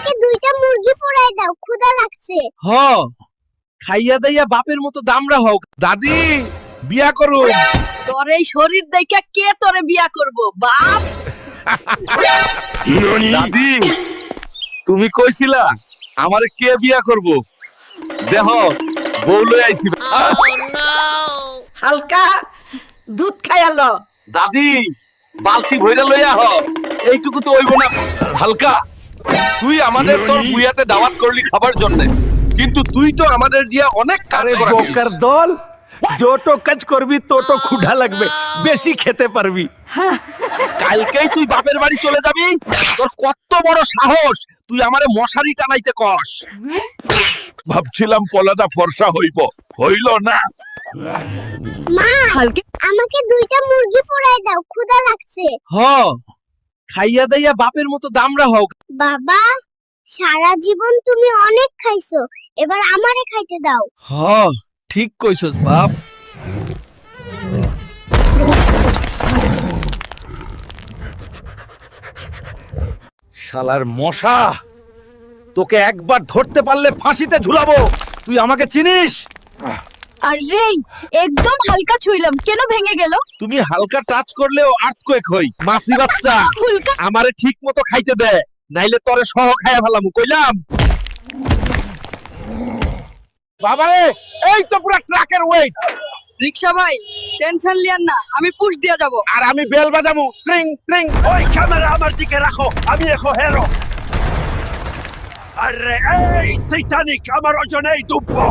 আমাকে দুইটা মুরগি পোড়াই দাও, ক্ষুধা লাগছে। হ খাইয়া দাইয়া বাপের মতো দামরা হোক। দাদি বিয়া করো। তোর এই শরীর দেখে কে তোরে বিয়া করব বাপ? দাদি তুমি কইছিলা আমারে কে বিয়া করব? দেহ বউ লই আইছি। হালকা দুধ খাইয়ালো। দাদি বালতি ভইরা লইয়া হ, এইটুকু তো হইব না। হালকা তুই আমাদের তোর বুয়াতে দাওয়াত করলি খাবার জন্য, কিন্তু তুই তো আমাদের দিয়া অনেক কাজ করাছিস। বোকার দল, যত কাজ করবি তত ক্ষুধা লাগবে, বেশি খেতে পারবি। কালকেই তুই বাপের বাড়ি চলে যাবি? তোর কত বড় সাহস, তুই আমারে মশারি টানাইতে কস? ভাবছিলাম পলাদা ফর্সা হইব, হইল না। মা, হালকা আমাকে দুইটা মুরগি পোড়াই দাও, ক্ষুধা লাগছে। হ খাইয়া দাইয়া বাপের মতো দামরা হোক। বাবা, সারা জীবন তুমি অনেক খাইছো, এবার আমারে খাইতে দাও। হ ঠিক কইছস বাপ। শালার মশা, তোকে একবার ধরতে পারলে ফাঁসিতে ঝুলাবো। তুই আমাকে চিনিস? আরে একদম হালকা ছুইলাম, কেন ভেঙে গেল? তুমি হালকা টাচ করলেও আর্থকোয়েক হই। মাসি বাচ্চা হুলকা আমারে ঠিক মতো খাইতে দে, নাইলে তোরে সহ খাইয়া ফেলামু কইলাম। বাবারে এই তো পুরা ট্রাকের ওয়েট। রিকশা ভাই টেনশন লিয়েন না, আমি পুশ দিয়ে যাব। আর আমি বেল বাজামু ট্রিং ট্রিং। ওই ক্যামেরা আমার দিকে রাখো, আমি এখন হেরো। আরে এই টাইটানিক আমার ওজনেই ডুববো।